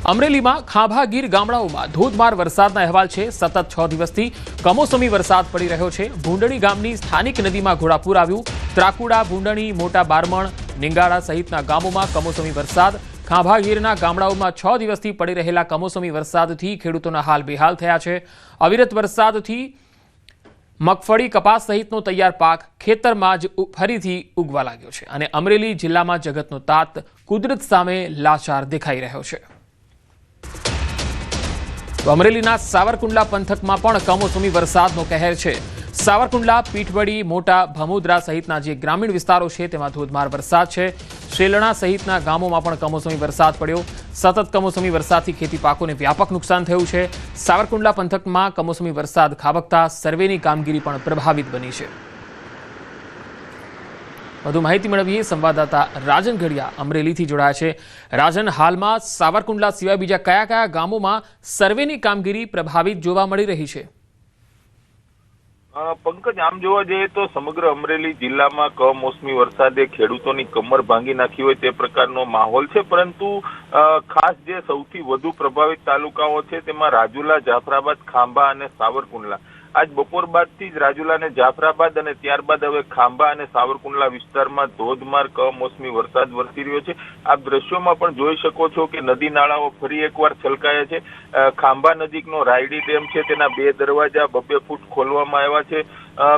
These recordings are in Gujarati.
અમરેલીમાં ખાંભા ગીર ગામડાઓમાં ધોધમાર વરસાદના અહેવાલ છે। સતત 6 દિવસથી કમોસમી વરસાદ પડી રહ્યો છે। ભૂંડણી ગામની સ્થાનિક નદીમાં ઘોડાપૂર આવ્યું। ત્રાકુડા, ભૂંડણી, મોટા બારમણ, નિંગાળા સહિતના ગામોમાં કમોસમી વરસાદ। ખાંભા ગીરના ગામડાઓમાં 6 દિવસથી પડી રહેલા કમોસમી વરસાદથી ખેડૂતોના હાલ બેહાલ થયા છે। અવિરત વરસાદથી મગફળી, કપાસ સહિતનો તૈયાર પાક ખેતરમાં જ ફરીથી ઉગવા લાગ્યો છે અને અમરેલી જિલ્લામાં જગતનો તાત કુદરત સામે લાચાર દેખાઈ રહ્યો છે। તો અમરેલીના સાવરકુંડલા પંથકમાં પણ કમોસમી વરસાદનો કહેર છે। સાવરકુંડલા, પીઠવડી, મોટા ભમુદ્રા સહિતના જે ગ્રામીણ વિસ્તારો છે તેમાં ધોધમાર વરસાદ છે। શેલણા સહિતના ગામોમાં પણ કમોસમી વરસાદ પડ્યો। સતત કમોસમી વરસાદથી ખેતી પાકોને વ્યાપક નુકસાન થયું છે। સાવરકુંડલા પંથકમાં કમોસમી વરસાદ ખાબકતા સર્વેની કામગીરી પણ પ્રભાવિત બની છે। વધુ માહિતી મેળવીએ સંવાદદાતા રાજન ઘડિયા અમરેલીથી જોડાયા છે। રાજન, હાલમાં સાવરકુંડલા સિવાય બીજા કયા કયા ગામોમાં સર્વેની કામગીરી પ્રભાવિત જોવા મળી રહી છે? પંકજ, આમ જોવા જઈએ તો સમગ્ર અમરેલી જિલ્લામાં કમોસમી વરસાદે ખેડૂતોની કમર ભાંગી નાખી હોય તે પ્રકારનો માહોલ છે, પરંતુ ખાસ જે સૌથી વધુ પ્રભાવિત તાલુકાઓ છે તેમાં રાજુલા, જાફરાબાદ, ખાંભા અને સાવરકુંડલા। આજ બપોર બાદથી જ રાજુલા અને જાફરાબાદ અને ત્યારબાદ હવે ખાંભા અને સાવરકુંડલા વિસ્તારમાં ધોધમાર કમોસમી વરસાદ વરસી રહ્યો છે। આપ દ્રશ્યોમાં પણ જોઈ શકો છો કે નદી નાળાઓ ફરી એકવાર છલકાયા છે। ખાંભા નજીકનો રાયડી ડેમ છે તેના 2 દરવાજા 2 ફૂટ ખોલવામાં આવ્યા છે।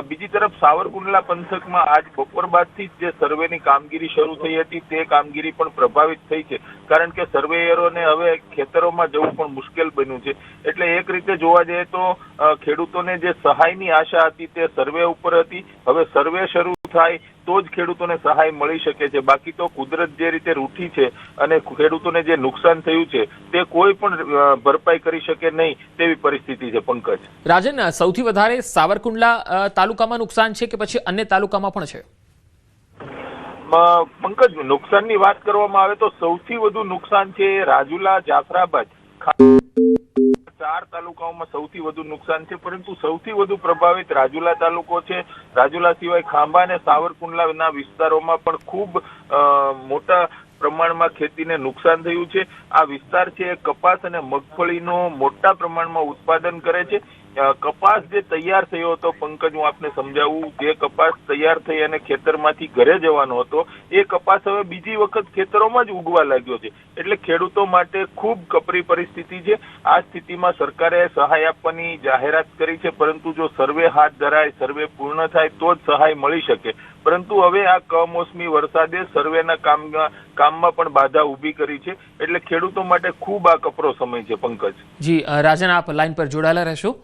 બીજી તરફ સાવરકુંડલા પંથકમાં આજ બપોર બાદથી જ જે સર્વેની કામગીરી શરૂ થઈ હતી તે કામગીરી પણ પ્રભાવિત થઈ છે, કારણ કે સર્વેયરોને હવે ખેતરોમાં જવું પણ મુશ્કેલ બન્યું છે। એટલે એક રીતે જોવા જઈએ તો ખેડૂતોને જે સહાયની આશા હતી તે સર્વે ઉપર હતી। હવે સર્વે શરૂ થાય તો જ ખેડૂતોને સહાય મળી શકે છે, બાકી તો કુદરત જે રીતે રૂઠી છે અને ખેડૂતોને જે નુકસાન થયું છે તે કોઈ પણ ભરપાઈ કરી શકે નહીં તેવી પરિસ્થિતિ છે। પંકજ, રાજન, સૌથી વધારે સાવરકુંડલા તાલુકામાં નુકસાન છે કે પછી અન્ય તાલુકામાં પણ છે? પંકજ, નુકસાનની વાત કરવામાં આવે તો સૌથી વધુ નુકસાન છે રાજુલા, જાફરાબાદ, 4 તાલુકાઓમાં સૌથી વધુ નુકસાન છે, પરંતુ સૌથી વધુ પ્રભાવિત રાજુલા તાલુકો છે। રાજુલા સિવાય ખાંભા અને સાવરકુંડલાના વિસ્તારોમાં પણ ખૂબ મોટા પ્રમાણમાં ખેતીને નુકસાન થયું છે। આ વિસ્તાર છે કપાસ અને મગફળીનો મોટા પ્રમાણમાં ઉત્પાદન કરે છે। કપાસ જે તૈયાર થયો હતો, પંકજ હું આપને સમજાવું, જે કપાસ તૈયાર થઈ અને ખેતરમાંથી ઘરે જવાનો હતો એ કપાસ હવે બીજી વખત ખેતરોમાં જ ઉગવા લાગ્યો છે, એટલે ખેડૂતો માટે ખૂબ કપરી પરિસ્થિતિ છે। આ સ્થિતિમાં સરકારે સહાય આપવાની જાહેરાત કરી છે, પરંતુ જો સર્વે હાથ ધરાય, સર્વે પૂર્ણ થાય તો જ સહાય મળી શકે, પરંતુ હવે આ કમોસમી વરસાદે સર્વેના કામમાં પણ બાધા ઊભી કરી છે, એટલે ખેડૂતો માટે ખૂબ આ કપરો સમય છે। પંકજ જી, રાજન, આપ લાઈન પર જોડાયેલા રહેશો।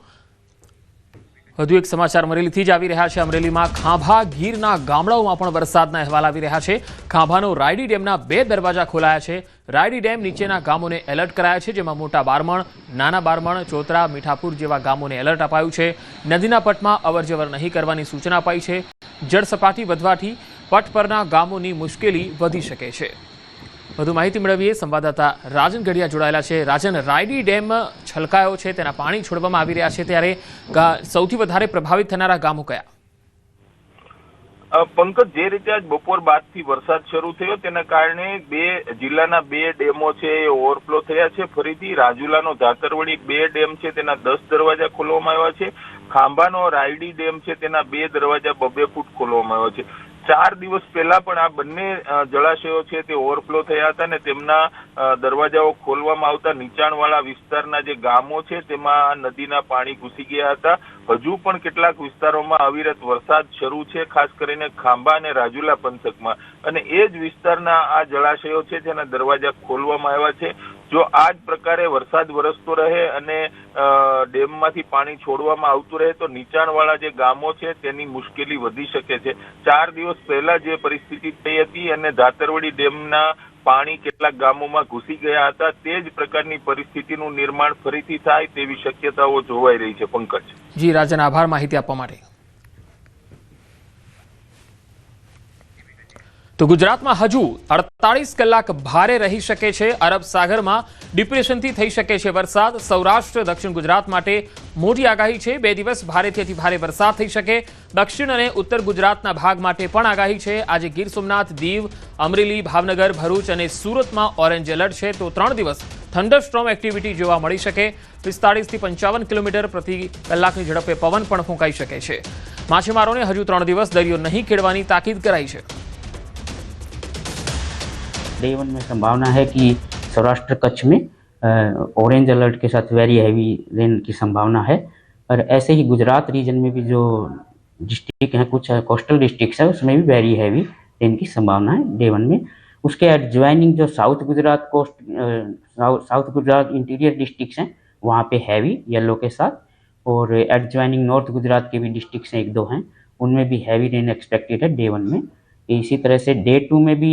વધુ એક સમાચાર અમરેલીથી જ આવી રહ્યા છે। અમરેલીમાં ખાંભા ગીરના ગામડાઓમાં પણ વરસાદના અહેવાલ આવી રહ્યા છે। ખાંભાનો રાયડી ડેમના 2 દરવાજા ખોલાયા છે। રાયડી ડેમ નીચેના ગામોને એલર્ટ કરાયા છે, જેમાં મોટા બારમણ, નાના બારમણ, ચોતરા, મીઠાપુર જેવા ગામોને એલર્ટ અપાયું છે। નદીના પટમાં અવરજવર નહીં કરવાની સૂચના અપાઈ છે। જળસપાટી વધવાથી પટ પરના ગામોની મુશ્કેલી વધી શકે છે। વધુ માહિતી મેળવીએ સંવાદદાતા રાજન ઘડિયા જોડાયેલા છે। રાજન, રાયડી ડેમ છલકાયો છે, તેના પાણી છોડવામાં આવી રહ્યા છે, ત્યારે સૌથી વધારે પ્રભાવિત થનારા ગામો કયા? પંકજ, જે રીતે આજ બપોર બાદથી વરસાદ શરૂ થયો તેના કારણે જિલ્લાના 2 ડેમો છે એ ઓવરફ્લો થયા છે। ફરીથી રાજુલાનો ધાતરવડી 2 ડેમ છે તેના 10 દરવાજા ખોલવામાં આવ્યા છે। ખાંભાનો રાયડી ડેમ છે તેના 2 દરવાજા 2 ફૂટ ખોલવામાં આવ્યા છે। 4 દિવસ પહેલા પણ આ બંને જળાશયો છે તે ઓવરફ્લો થયા હતા અને તેમના દરવાજાઓ ખોલવામાં આવતા નીચાણવાળા વિસ્તારના જે ગામો છે તેમાં નદીના પાણી ઘૂસી ગયા હતા। હજુ પણ કેટલાક વિસ્તારોમાં અવિરત વરસાદ શરૂ છે, ખાસ કરીને ખાંભા અને રાજુલા પંથકમાં, અને એ જ વિસ્તારના આ જળાશયો છે તેના દરવાજા ખોલવામાં આવ્યા છે। જો આ જ પ્રકારે વરસાદ વરસતો રહે અને ડેમમાંથી પાણી છોડવામાં આવતું રહે તો નીચાણવાળા જે ગામો છે તેની મુશ્કેલી વધી શકે છે। 4 દિવસ પહેલા જે પરિસ્થિતિ થઈ હતી અને ધાતરવડી ડેમના પાણી કેટલાક ગામોમાં ઘૂસી ગયા હતા, તે જ પ્રકારની પરિસ્થિતિનું નિર્માણ ફરીથી થાય તેવી શક્યતાઓ જોવાઈ રહી છે। પંકજ જી, રાજન, આભાર માહિતી આપવા માટે। તો ગુજરાતમાં હજુ 48 કલાક ભારે રહી શકે છે. અરબ સાગરમાં ડિપ્રેશનથી થઈ શકે છે વરસાદ. સૌરાષ્ટ્ર દક્ષિણ ગુજરાત માટે મોટી આગાહી છે. 2 દિવસ ભારેથી અતિ ભારે વરસાદ થઈ શકે. દક્ષિણ અને ઉત્તર ગુજરાતના ભાગ માટે પણ આગાહી છે. આજે ગીર સોમનાથ, દીવ, અમરેલી, ભાવનગર, ભરૂચ અને સુરતમાં ઓરેન્જ એલર્ટ છે. તો 3 દિવસ થંડરસ્ટોર્મ એક્ટિવિટી જોવા મળી શકે. 45 થી 55 કિલોમીટર પ્રતિ કલાકની ઝડપે પવન પણ ફૂંકાઈ શકે છે. માછીમારોને હજુ 3 દિવસ દરિયો નહીં ખેડવાની તાકીદ કરાઈ છે. डे 1 में संभावना है कि सौराष्ट्र कच्छ में ऑरेंज अलर्ट के साथ वेरी हैवी रेन की संभावना है। और ऐसे ही गुजरात रीजन में भी जो डिस्ट्रिक्ट हैं, कुछ कोस्टल डिस्ट्रिक्ट्स है, उसमें भी वेरी हैवी रेन की संभावना है डे 1 में। उसके एडजॉइनिंग जो south Gujarat south Gujarat interior districts हैं, वहाँ पे हैवी येलो के साथ, और एडजॉइनिंग नॉर्थ गुजरात के भी डिस्ट्रिक्ट्स हैं, 1-2 हैं, उनमें भी हैवी रेन एक्सपेक्टेड है डे 1 में। इसी तरह से डे 2 में भी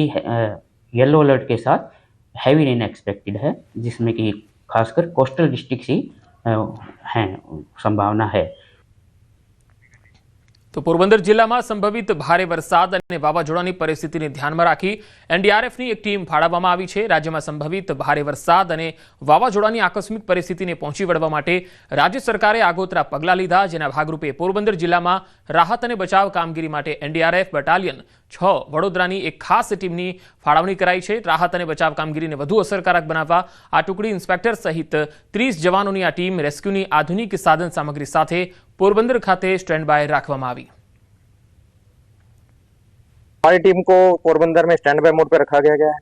येलो अलर्ट के साथ हैवी रेन एक्सपेक्टेड है, जिसमें कि खासकर कोस्टल डिस्ट्रिक्ट ही हैं संभावना है। તો પોરબંદર જિલ્લામાં સંભવિત ભારે વરસાદ અને વાવાઝોડાની પરિસ્થિતિને ધ્યાનમાં રાખી એનડીઆરએફની એક ટીમ ફાળવવામાં આવી છે. રાજ્યમાં સંભવિત ભારે વરસાદ અને વાવાઝોડાની આકસ્મિક પરિસ્થિતિને પહોંચી વળવા માટે રાજ્ય સરકારે આગોતરા પગલાં લીધા, જેના ભાગરૂપે પોરબંદર જિલ્લામાં રાહત અને બચાવ કામગીરી માટે એનડીઆરએફ બટાલિયન 6 વડોદરાની એક ખાસ ટીમની ફાળવણી કરાઈ છે. રાહત અને બચાવ કામગીરીને વધુ અસરકારક બનાવવા આ ટુકડી ઇન્સ્પેક્ટર સહિત 30 જવાનોની આ ટીમ રેસ્ક્યુની આધુનિક સાધન સામગ્રી સાથે पोरबंदर खाते स्टैंड बाय रखवामां आवी। हमारी टीम को पोरबंदर में स्टैंड बाय मोड पर रखा गया है।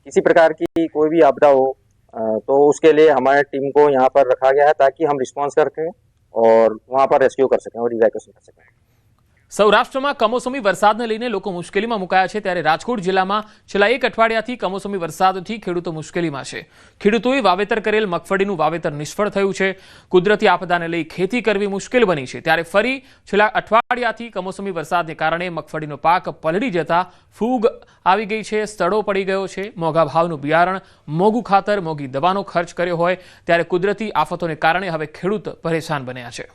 किसी प्रकार की कोई भी आपदा हो तो उसके लिए हमारी टीम को यहाँ पर रखा गया है, ताकि हम रिस्पॉन्स करके और वहाँ पर रेस्क्यू कर सकें और इवैक्यूएशन कर सकें। સૌરાષ્ટ્રમાં કમોસમી વરસાદને લઈને લોકો મુશ્કેલીમાં મુકાયા છે, ત્યારે રાજકોટ જિલ્લામાં છેલ્લા 1 અઠવાડિયાથી કમોસમી વરસાદથી ખેડૂતો મુશ્કેલીમાં છે. ખેડૂતોએ વાવેતર કરેલ મગફળીનું વાવેતર નિષ્ફળ થયું છે. કુદરતી આપદાને લઈ ખેતી કરવી મુશ્કેલ બની છે, ત્યારે ફરી છેલ્લા અઠવાડિયાથી કમોસમી વરસાદને કારણે મગફળીનો પાક પલળી જતા ફૂગ આવી ગઈ છે, સડો પડી ગયો છે. મોંઘા ભાવનું બિયારણ, મોંઘું ખાતર, મોંઘી દવાનો ખર્ચ કર્યો હોય ત્યારે કુદરતી આફતોને કારણે હવે ખેડૂત પરેશાન બન્યા છે.